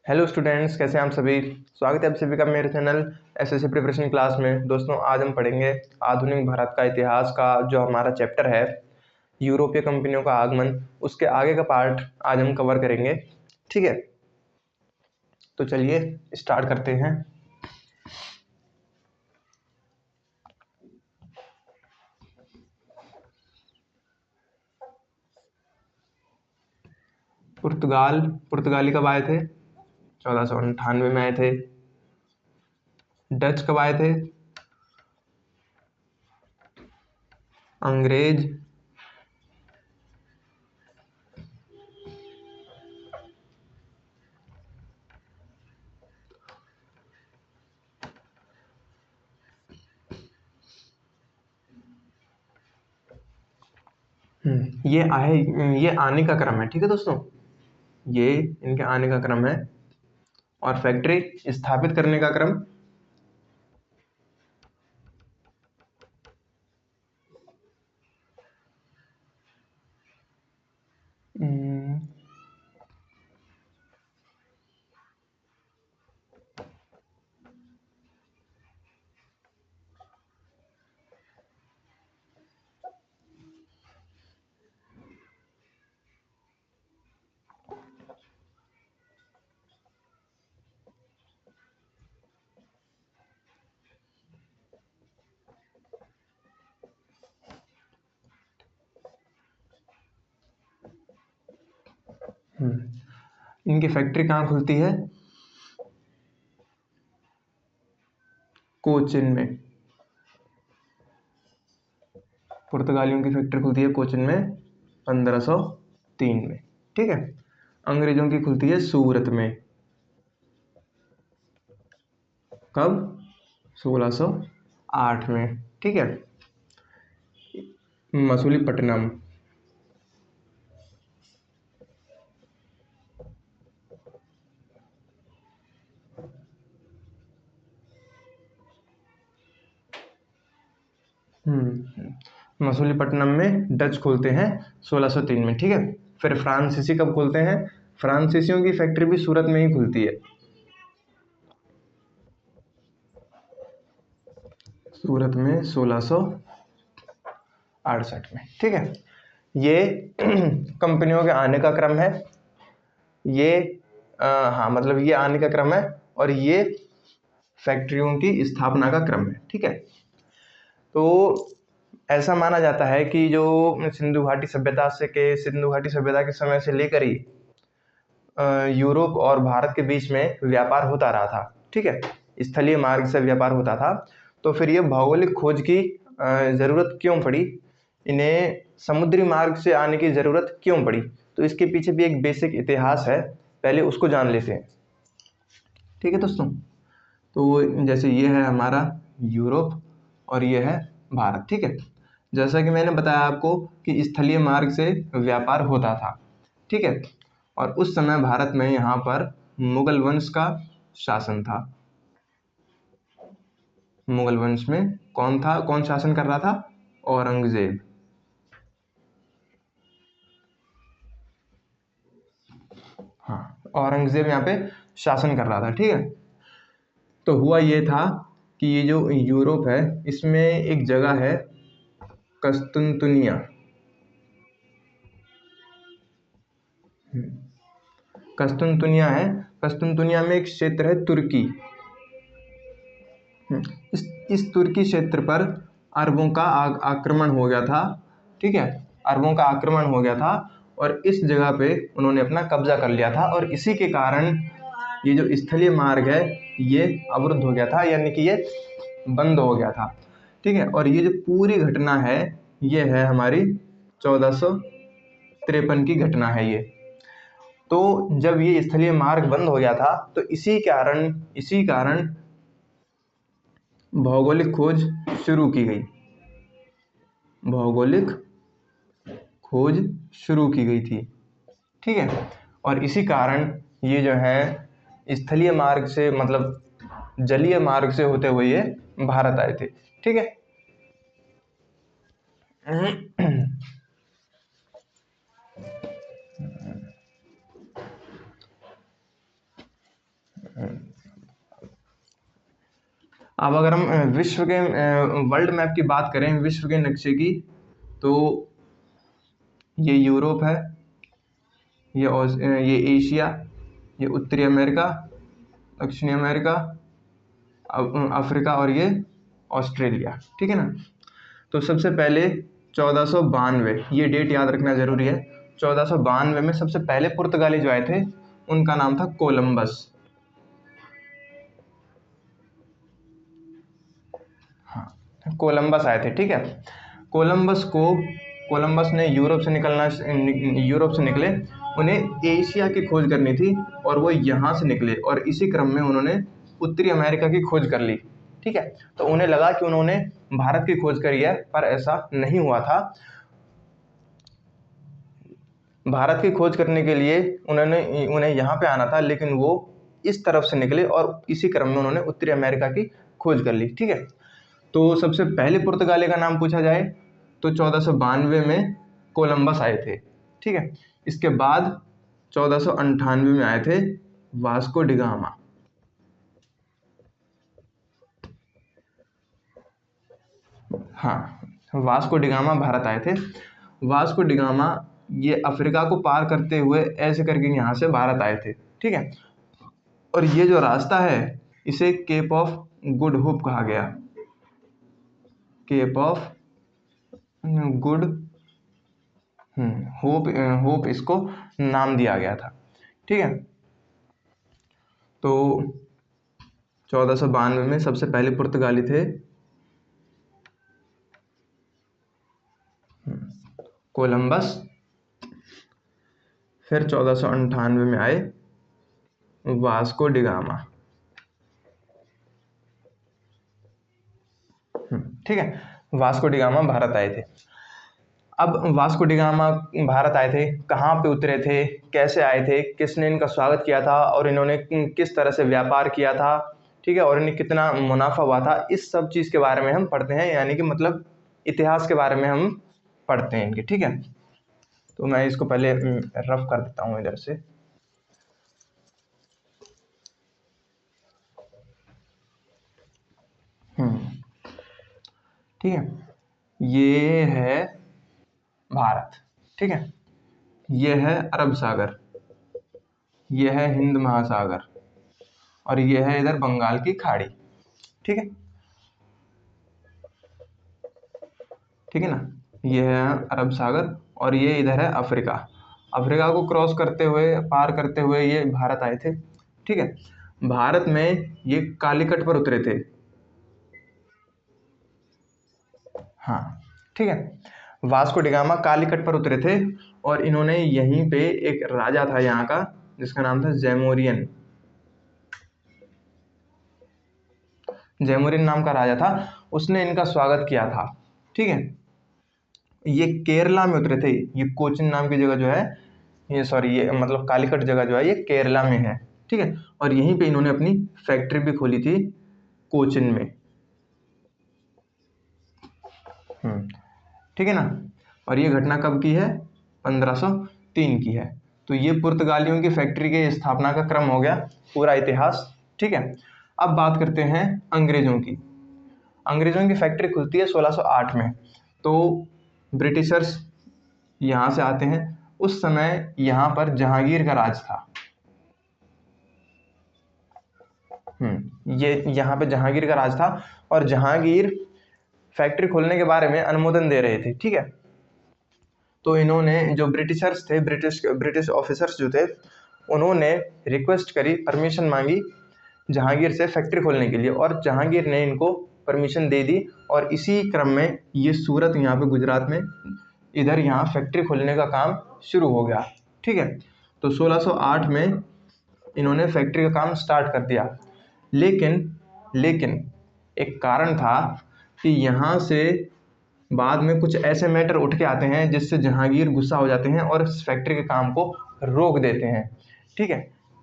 Hello students, कैसे हैं आप सभी। स्वागत है आप सभी का मेरे चैनल एसएससी प्रिपरेशन क्लास में। दोस्तों, आज हम पढ़ेंगे आधुनिक भारत का इतिहास का जो हमारा चैप्टर है यूरोपीय कंपनियों का आगमन, उसके आगे का पार्ट आज हम कवर करेंगे। ठीक है, तो चलिए स्टार्ट करते हैं। पुर्तगाली कब आए थे? 1498 में आए थे। डच कब आए थे? अंग्रेज ये आने का क्रम है। ठीक है दोस्तों, ये इनके आने का क्रम है। और फैक्ट्री स्थापित करने का क्रम हम्म, इनकी फैक्ट्री कहाँ खुलती है? कोचिन में। पुर्तगालियों की फैक्ट्री खुलती है कोचिन में 1503 में। ठीक है, अंग्रेजों की खुलती है सूरत में। कब? 1608 में। ठीक है, मसूलीपट्टनम। मसूलीपट्टनम में डच खोलते हैं 1603 में। ठीक है, फिर फ्रांसीसी कब खोलते हैं? फ्रांसीसियों की फैक्ट्री भी सूरत में ही खुलती है, सूरत में 1668 में। ठीक है, ये कंपनियों के आने का क्रम है। ये हाँ, मतलब ये आने का क्रम है और ये फैक्ट्रियों की स्थापना का क्रम है। ठीक है, तो ऐसा माना जाता है कि जो सिंधु घाटी सभ्यता के समय से लेकर ही यूरोप और भारत के बीच में व्यापार होता रहा था। ठीक है, स्थलीय मार्ग से व्यापार होता था। तो फिर ये भौगोलिक खोज की ज़रूरत क्यों पड़ी, इन्हें समुद्री मार्ग से आने की ज़रूरत क्यों पड़ी? तो इसके पीछे भी एक बेसिक इतिहास है, पहले उसको जान लेते हैं। ठीक है दोस्तों, तो जैसे ये है हमारा यूरोप और ये है भारत। ठीक है, जैसा कि मैंने बताया आपको कि स्थलीय मार्ग से व्यापार होता था। ठीक है, और उस समय भारत में यहाँ पर मुगल वंश का शासन था। मुगल वंश में कौन शासन कर रहा था? औरंगजेब। हाँ, औरंगजेब यहाँ पे शासन कर रहा था। ठीक है, तो हुआ ये था कि ये जो यूरोप है इसमें एक जगह है कस्तुनतुनिया। कस्तुनतुनिया है, कस्तुनतुनिया में एक क्षेत्र है तुर्की। इस तुर्की क्षेत्र पर अरबों का आक्रमण हो गया था। ठीक है, अरबों का आक्रमण हो गया था और इस जगह पे उन्होंने अपना कब्जा कर लिया था और इसी के कारण ये जो स्थलीय मार्ग है ये अवरुद्ध हो गया था, यानी कि ये बंद हो गया था। ठीक है, और ये जो पूरी घटना है ये है हमारी 1453 की घटना है ये। तो जब ये स्थलीय मार्ग बंद हो गया था तो इसी कारण भौगोलिक खोज शुरू की गई। भौगोलिक खोज शुरू की गई थी। ठीक है, और इसी कारण ये जो है स्थलीय मार्ग से, मतलब जलीय मार्ग से होते हुए ये भारत आए थे। ठीक है, अब अगर हम विश्व के वर्ल्ड मैप की बात करें, विश्व के नक्शे की, तो ये यूरोप है, ये एशिया, ये उत्तरी अमेरिका, दक्षिणी अमेरिका, अफ्रीका और ये ऑस्ट्रेलिया। ठीक है ना। तो सबसे पहले 1492, ये डेट याद रखना जरूरी है। 1492 में सबसे पहले पुर्तगाली जो आए थे उनका नाम था कोलंबस। हाँ, कोलंबस आए थे। ठीक है। कोलंबस ने यूरोप से निकले, उन्हें एशिया की खोज करनी थी और वो यहाँ से निकले और इसी क्रम में उन्होंने उत्तरी अमेरिका की खोज कर ली। ठीक है। तो उन्हें लगा कि उन्होंने भारत की खोज करी है, पर ऐसा नहीं हुआ था। भारत की खोज करने के लिए उन्हें यहाँ पे आना था, लेकिन वो इस तरफ से निकले और इसी क्रम में उन्होंने उत्तरी अमेरिका की खोज कर ली। ठीक है। तो सबसे पहले पुर्तगाली का नाम पूछा जाए तो 1492 में कोलंबस आए थे। ठीक है। इसके बाद 1498 में आए थे वास्को डिगामा। हाँ, वास्को डिगामा भारत आए थे। वास्को डिगामा ये अफ्रीका को पार करते हुए ऐसे करके यहाँ से भारत आए थे। ठीक है। और ये जो रास्ता है इसे केप ऑफ गुड होप कहा गया। केप ऑफ गुड होप इसको नाम दिया गया था। ठीक है। तो 1492 में सबसे पहले पुर्तगाली थे कोलंबस। फिर 1498 में आए वास्को डिगामा। ठीक है। वास्को डिगामा भारत आए थे। अब वास्को डिगामा भारत आए थे, कहाँ पे उतरे थे, कैसे आए थे, किसने इनका स्वागत किया था और इन्होंने किस तरह से व्यापार किया था। ठीक है। और इन्हें कितना मुनाफा हुआ था, इस सब चीज़ के बारे में हम पढ़ते हैं, यानी कि मतलब इतिहास के बारे में हम पढ़ते हैं इनके। ठीक है। तो मैं इसको पहले रफ कर देता हूँ इधर से। ठीक है। ये है भारत। ठीक है। ये है अरब सागर, ये है हिंद महासागर और ये है इधर बंगाल की खाड़ी। ठीक है। ठीक है ना। ये है अरब सागर और ये इधर है अफ्रीका। अफ्रीका को क्रॉस करते हुए, पार करते हुए ये भारत आए थे। ठीक है। भारत में ये कालीकट पर उतरे थे। हाँ। ठीक है। वास्को डिगामा कालीकट पर उतरे थे और इन्होंने यहीं पे एक राजा था यहाँ का जिसका नाम था जैमोरियन। जैमोरियन नाम का राजा था, उसने इनका स्वागत किया था। ठीक है। ये केरला में उतरे थे। ये कोचिन नाम की जगह जो है, ये मतलब कालीकट जगह जो है ये केरला में है। ठीक है। और यहीं पे इन्होंने अपनी फैक्ट्री भी खोली थी कोचिन में। ठीक है ना। और ये घटना कब की है? 1503 की है। तो ये पुर्तगालियों की फैक्ट्री के स्थापना का क्रम हो गया, पूरा इतिहास। ठीक है। अब बात करते हैं अंग्रेजों की। अंग्रेजों की फैक्ट्री खुलती है 1608 में। तो ब्रिटिशर्स यहाँ से आते हैं। उस समय यहाँ पर जहांगीर का राज था। ये यहाँ पे जहांगीर का राज था और जहांगीर फैक्ट्री खोलने के बारे में अनुमोदन दे रहे थे। ठीक है। तो इन्होंने, जो ब्रिटिशर्स थे, ब्रिटिश ऑफिसर्स जो थे, उन्होंने रिक्वेस्ट करी, परमिशन मांगी जहांगीर से फैक्ट्री खोलने के लिए और जहांगीर ने इनको परमिशन दे दी। और इसी क्रम में ये सूरत, यहाँ पे गुजरात में, इधर यहाँ फैक्ट्री खोलने का काम शुरू हो गया। ठीक है। तो 1608 में इन्होंने फैक्ट्री का काम स्टार्ट कर दिया। लेकिन एक कारण था कि यहाँ से बाद में कुछ ऐसे मैटर उठ के आते हैं जिससे जहांगीर गुस्सा हो जाते हैं और इस फैक्ट्री के काम को रोक देते हैं। ठीक है।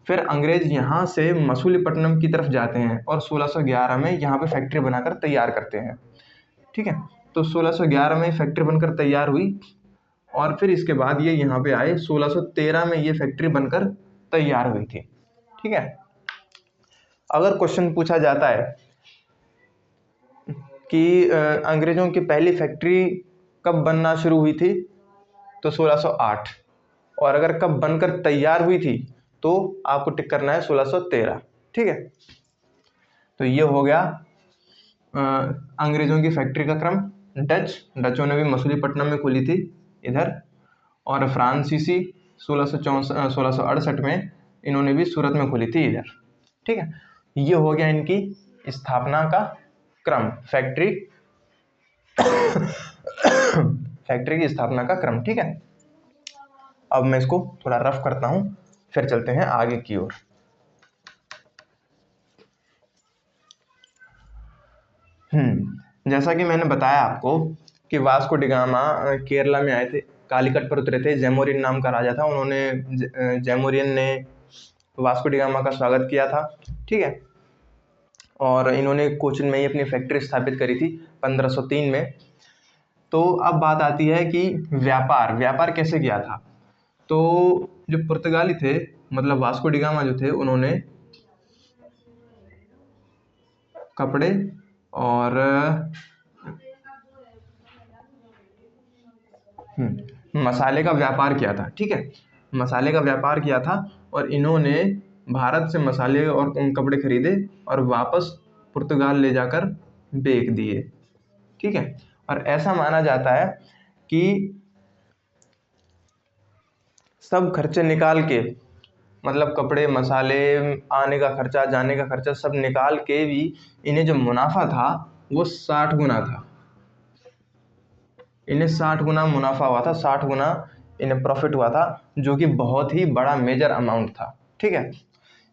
फिर अंग्रेज यहाँ से मसूलीपट्टनम की तरफ जाते हैं और 1611 में यहाँ पे फैक्ट्री बनाकर तैयार करते हैं। ठीक है। तो 1611 में फैक्ट्री बनकर तैयार हुई और फिर इसके बाद ये यहाँ पे आए। 1613 में ये फैक्ट्री बनकर तैयार हुई थी। ठीक है। अगर क्वेश्चन पूछा जाता है कि अंग्रेज़ों की पहली फैक्ट्री कब बनना शुरू हुई थी, तो 1608। और अगर कब बनकर तैयार हुई थी तो आपको टिक करना है 1613। ठीक है, तो ये हो गया अंग्रेज़ों की फैक्ट्री का क्रम। डचों ने भी मसूलीपट्टनम में खोली थी इधर, और फ्रांसीसी 1668 में इन्होंने भी सूरत में खोली थी इधर। ठीक है, ये हो गया इनकी स्थापना का क्रम, फैक्ट्री की स्थापना का क्रम। ठीक है, अब मैं इसको थोड़ा रफ करता हूं, फिर चलते हैं आगे की ओर। जैसा कि मैंने बताया आपको कि वास्को डी गामा केरला में आए थे, कालीकट पर उतरे थे। जैमोरिन नाम का राजा था, उन्होंने जैमोरिन ने वास्को डी गामा का स्वागत किया था। ठीक है, और इन्होंने कोचिन में ही अपनी फैक्ट्री स्थापित करी थी 1503 में। तो अब बात आती है कि व्यापार कैसे किया था। तो जो पुर्तगाली थे, मतलब वास्को डी गामा जो थे, उन्होंने कपड़े और मसाले का व्यापार किया था। ठीक है, मसाले का व्यापार किया था, और इन्होंने भारत से मसाले और कपड़े खरीदे और वापस पुर्तगाल ले जाकर बेच दिए। ठीक है, और ऐसा माना जाता है कि सब खर्चे निकाल के, मतलब कपड़े, मसाले, आने का खर्चा, जाने का खर्चा सब निकाल के भी इन्हें जो मुनाफा था वो 60 गुना था। इन्हें 60 गुना मुनाफा हुआ था, 60 गुना इन्हें प्रॉफिट हुआ था, जो कि बहुत ही बड़ा मेजर अमाउंट था। ठीक है,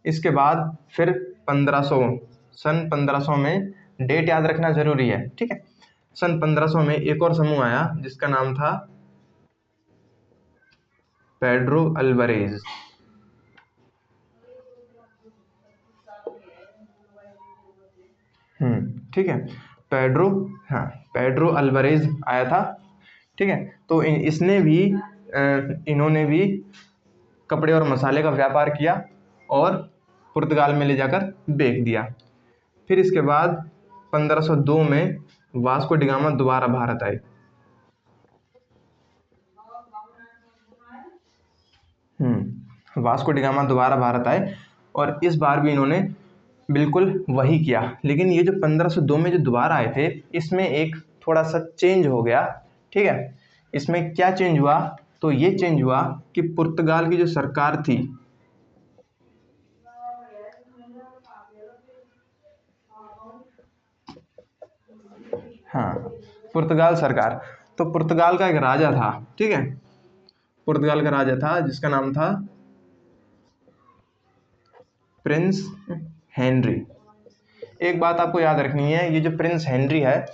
इसके बाद फिर 1500 सन 1500 में, डेट याद रखना जरूरी है। ठीक है, सन 1500 में एक और समूह आया जिसका नाम था पेड्रो अल्वारेज। ठीक है, पेड्रो अल्वारेज आया था। ठीक है, तो इसने भी इन्होंने भी कपड़े और मसाले का व्यापार किया और पुर्तगाल में ले जाकर बेच दिया। फिर इसके बाद 1502 में वास्को डी गामा दोबारा भारत आए। वास्को डी गामा दोबारा भारत आए, और इस बार भी इन्होंने बिल्कुल वही किया। लेकिन ये जो 1502 में जो दोबारा आए थे, इसमें एक थोड़ा सा चेंज हो गया। ठीक है, इसमें क्या चेंज हुआ, तो ये चेंज हुआ कि पुर्तगाल की जो सरकार थी, पुर्तगाल सरकार, तो पुर्तगाल का एक राजा था। ठीक है, पुर्तगाल का राजा था जिसका नाम था प्रिंस हेनरी। एक बात आपको याद रखनी है, ये जो प्रिंस हेनरी है,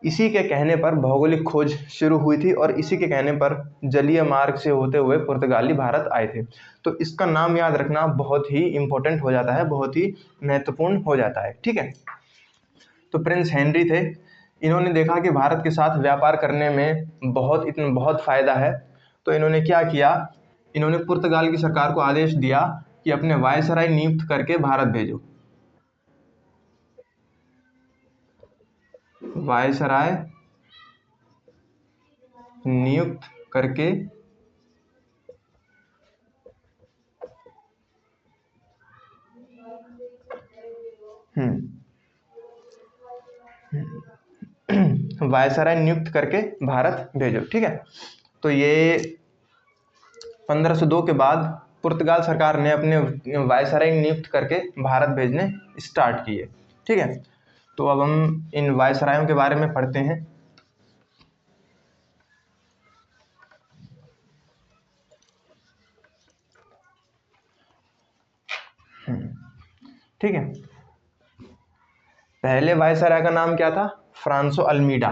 इसी के कहने पर भौगोलिक खोज शुरू हुई थी, और इसी के कहने पर जलीय मार्ग से होते हुए पुर्तगाली भारत आए थे। तो इसका नाम याद रखना बहुत ही इंपॉर्टेंट हो जाता है, बहुत ही महत्वपूर्ण हो जाता है। ठीक है, तो प्रिंस हेनरी थे, इन्होंने देखा कि भारत के साथ व्यापार करने में बहुत फायदा है। तो इन्होंने क्या किया, इन्होंने पुर्तगाल की सरकार को आदेश दिया कि अपने वायसराय नियुक्त करके भारत भेजो। वायसराय नियुक्त करके वायसराय नियुक्त करके भारत भेजो। ठीक है, तो ये 1502 के बाद पुर्तगाल सरकार ने अपने वायसराय नियुक्त करके भारत भेजने स्टार्ट किए। ठीक है, तो अब हम इन वायसरायों के बारे में पढ़ते हैं। ठीक है, पहले वायसराय का नाम क्या था, फ्रांसो अल्मीडा।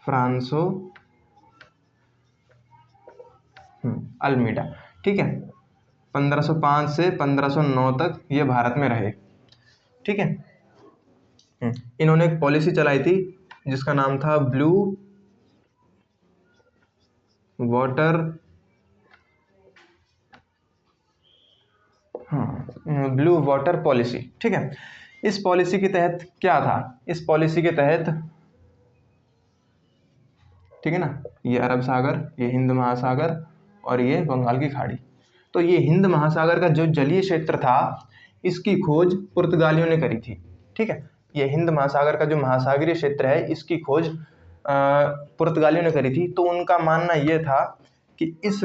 फ्रांसो अल्मीडा। ठीक है, 1505 से 1509 तक ये भारत में रहे। ठीक है, इन्होंने एक पॉलिसी चलाई थी जिसका नाम था blue water blue water policy. ठीक है, इस पॉलिसी के तहत क्या था, इस पॉलिसी के तहत, ठीक है ना, ये अरब सागर, ये हिंद महासागर और ये बंगाल की खाड़ी। तो ये हिंद महासागर का जो जलीय क्षेत्र था इसकी खोज पुर्तगालियों ने करी थी, ठीक है। ये हिंद महासागर का जो महासागरीय क्षेत्र है इसकी खोज पुर्तगालियों ने करी थी। तो उनका मानना ये था कि इस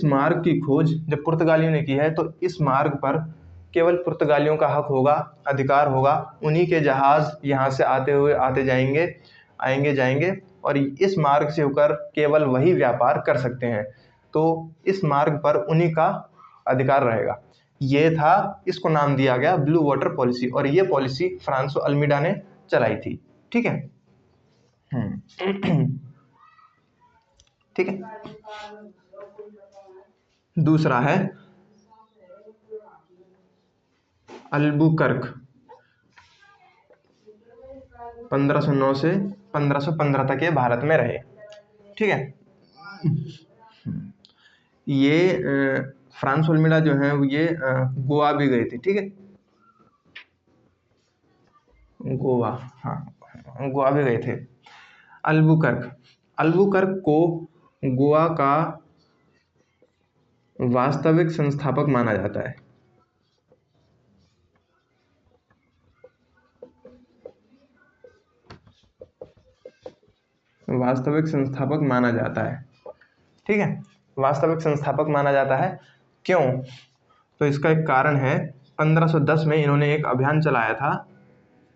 मार्ग की खोज जब पुर्तगालियों ने की है तो इस मार्ग पर केवल पुर्तगालियों का हक होगा, अधिकार होगा, उन्हीं के जहाज यहाँ से आते जाएंगे, आएंगे जाएंगे, और इस मार्ग से होकर केवल वही व्यापार कर सकते हैं। तो इस मार्ग पर उन्हीं का अधिकार रहेगा। ये था, इसको नाम दिया गया ब्लू वाटर पॉलिसी, और ये पॉलिसी फ्रांसो अल्मीडा ने चलाई थी, ठीक है। ठीक है। दूसरा है अल्बुकर्क, 1509 से 1515 तक ये भारत में रहे, ठीक है। ये फ्रांस अल्मीडा जो है ये गोवा भी गए थे, ठीक है, गोवा, हाँ गोवा भी गए थे। अल्बुकर्क को गोवा का वास्तविक संस्थापक माना जाता है। वास्तविक संस्थापक माना जाता है, ठीक है, वास्तविक संस्थापक माना जाता है। क्यों? तो इसका एक कारण है, 1510 में इन्होंने एक अभियान चलाया था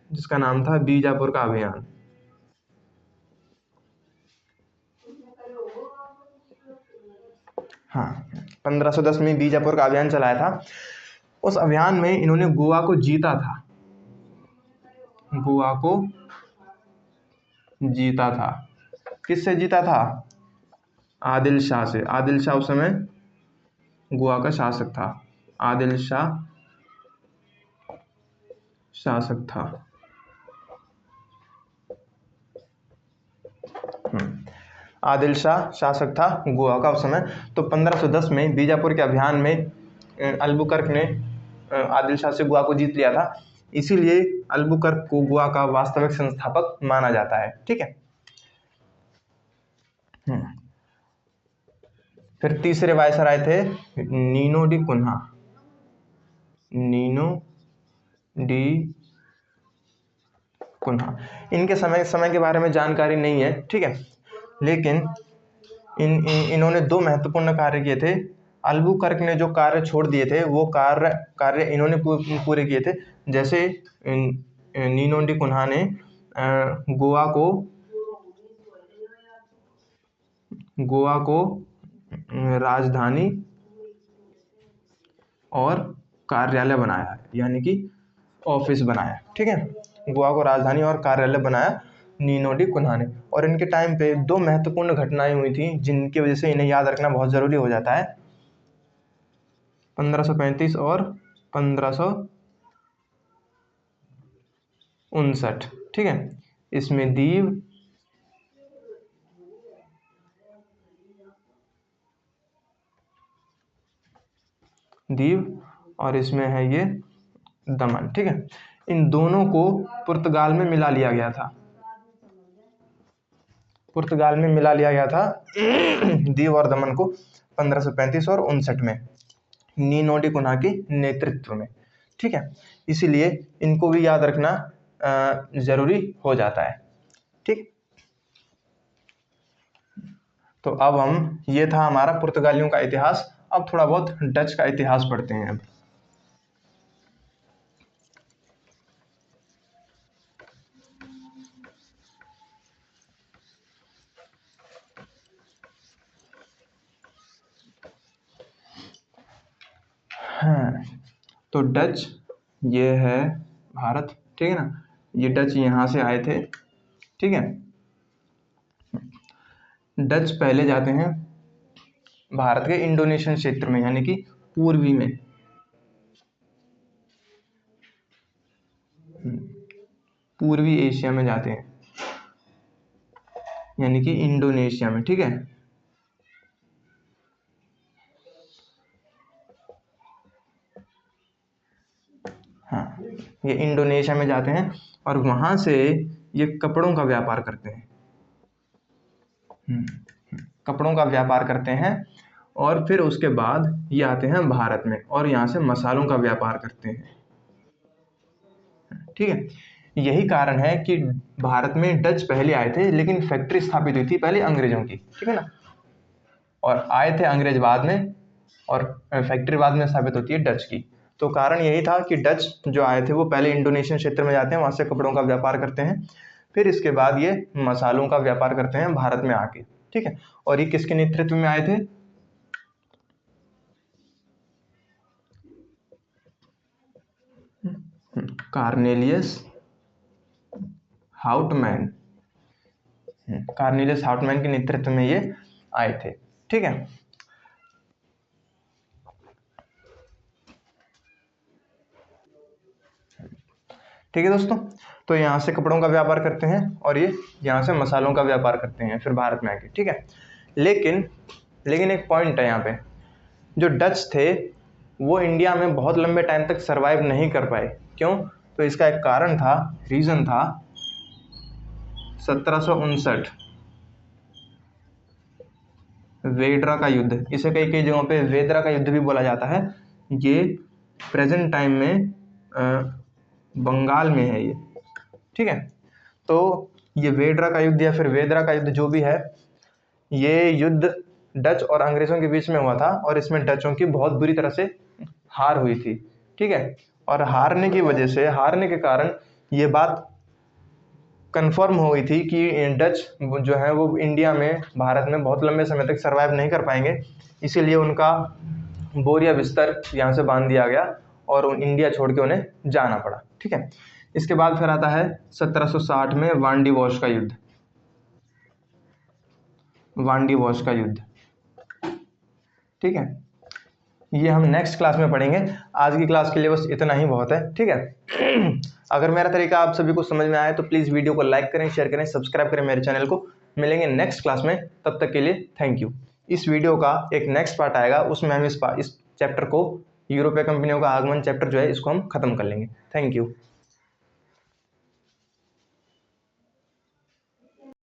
जिसका नाम था बीजापुर का अभियान। हाँ, 1510 में बीजापुर का अभियान चलाया था। उस अभियान में इन्होंने गोवा को जीता था, गोवा को जीता था। किससे जीता था? आदिल शाह से। आदिल शाह उस समय गोवा का शासक था, आदिल शाह शासक था। आदिल शाह शासक था गोवा का उस समय। तो 1510 में बीजापुर के अभियान में अल्बुकर्क ने आदिल शाह से गोवा को जीत लिया था, इसीलिए अल्बुकर्क को गोवा का वास्तविक संस्थापक माना जाता है, ठीक है। फिर तीसरे वायसराय थे Nino da Cunha. Nino da Cunha, इनके समय के बारे में जानकारी नहीं है, ठीक है, लेकिन इन्होंने दो महत्वपूर्ण कार्य किए थे। अल्बुकर्क ने जो कार्य छोड़ दिए थे वो कार्य इन्होंने पूरे किए थे। जैसे नीनो डी कुन्हा ने गोवा को राजधानी और कार्यालय बनाया, यानी कि ऑफिस बनाया, ठीक है। गोवा को राजधानी और कार्यालय बनाया नीनो डी कुन्हा ने। और इनके टाइम पे दो महत्वपूर्ण घटनाएं हुई थी जिनकी वजह से इन्हें याद रखना बहुत ज़रूरी हो जाता है, 1535 और 1559, ठीक है। इसमें दीव और इसमें है ये दमन, ठीक है। इन दोनों को पुर्तगाल में मिला लिया गया था, पुर्तगाल में मिला लिया गया था दीव और दमन को 1535 और 59 में नीनो डी कुन्हा के नेतृत्व में, ठीक है। इसीलिए इनको भी याद रखना जरूरी हो जाता है, ठीक। तो अब ये था हमारा पुर्तगालियों का इतिहास। अब थोड़ा बहुत डच का इतिहास पढ़ते हैं। अब हाँ, तो डच ये है भारत, ठीक है ना, ये डच यहाँ से आए थे, ठीक है। डच पहले जाते हैं भारत के इंडोनेशियन क्षेत्र में, यानी कि पूर्वी में, पूर्वी एशिया में जाते हैं, यानी कि इंडोनेशिया में, ठीक है। हाँ, ये इंडोनेशिया में जाते हैं और वहाँ से ये कपड़ों का व्यापार करते हैं। कपड़ों का व्यापार करते हैं और फिर उसके बाद ये आते हैं भारत में और यहाँ से मसालों का व्यापार करते हैं। ठीक है, यही कारण है कि भारत में डच पहले आए थे, लेकिन फैक्ट्री स्थापित हुई थी पहले अंग्रेजों की, ठीक है ना, और आए थे अंग्रेज बाद में और फैक्ट्री बाद में स्थापित होती है डच की। तो कारण यही था कि डच जो आए थे वो पहले इंडोनेशियन क्षेत्र में जाते हैं, वहाँ से कपड़ों का व्यापार करते हैं, फिर इसके बाद ये मसालों का व्यापार करते हैं भारत में आके। ठीक है, और ये किसके नेतृत्व में आए थे? Cornelius Houtman. कार्नेलियस हाउटमैन के नेतृत्व में ये आए थे। ठीक है, ठीक है दोस्तों, तो यहाँ से कपड़ों का व्यापार करते हैं और ये यहाँ से मसालों का व्यापार करते हैं फिर भारत में आके। ठीक है, लेकिन एक पॉइंट है यहाँ पे, जो डच थे वो इंडिया में बहुत लंबे टाइम तक सरवाइव नहीं कर पाए। क्यों? तो इसका एक कारण था, रीज़न था 1759 वेड्रा का युद्ध। इसे कई कई जगहों पे वेदरा का युद्ध भी बोला जाता है। ये प्रेजेंट टाइम में बंगाल में है ये। ठीक है, तो ये वेड्रा का युद्ध या फिर वेदरा का युद्ध जो भी है, ये युद्ध डच और अंग्रेज़ों के बीच में हुआ था और इसमें डचों की बहुत बुरी तरह से हार हुई थी। ठीक है, और हारने के कारण ये बात कंफर्म हो गई थी कि डच जो है वो इंडिया में, भारत में बहुत लंबे समय तक सरवाइव नहीं कर पाएंगे, इसीलिए उनका बोरिया बिस्तर यहाँ से बांध दिया गया और इंडिया छोड़ के उन्हें जाना पड़ा। ठीक है, इसके बाद फिर आता है 1760 में वांडीवॉश का युद्ध। वांडीवॉश का युद्ध, ठीक है, ये हम नेक्स्ट क्लास में पढ़ेंगे। आज की क्लास के लिए बस इतना ही बहुत है। ठीक है, अगर मेरा तरीका आप सभी को समझ में आए तो प्लीज़ वीडियो को लाइक करें, शेयर करें, सब्सक्राइब करें मेरे चैनल को। मिलेंगे नेक्स्ट क्लास में, तब तक के लिए थैंक यू। इस वीडियो का एक नेक्स्ट पार्ट आएगा, उसमें हम इस चैप्टर को, यूरोपीय कंपनियों का आगमन चैप्टर जो है, इसको हम खत्म कर लेंगे। Thank you.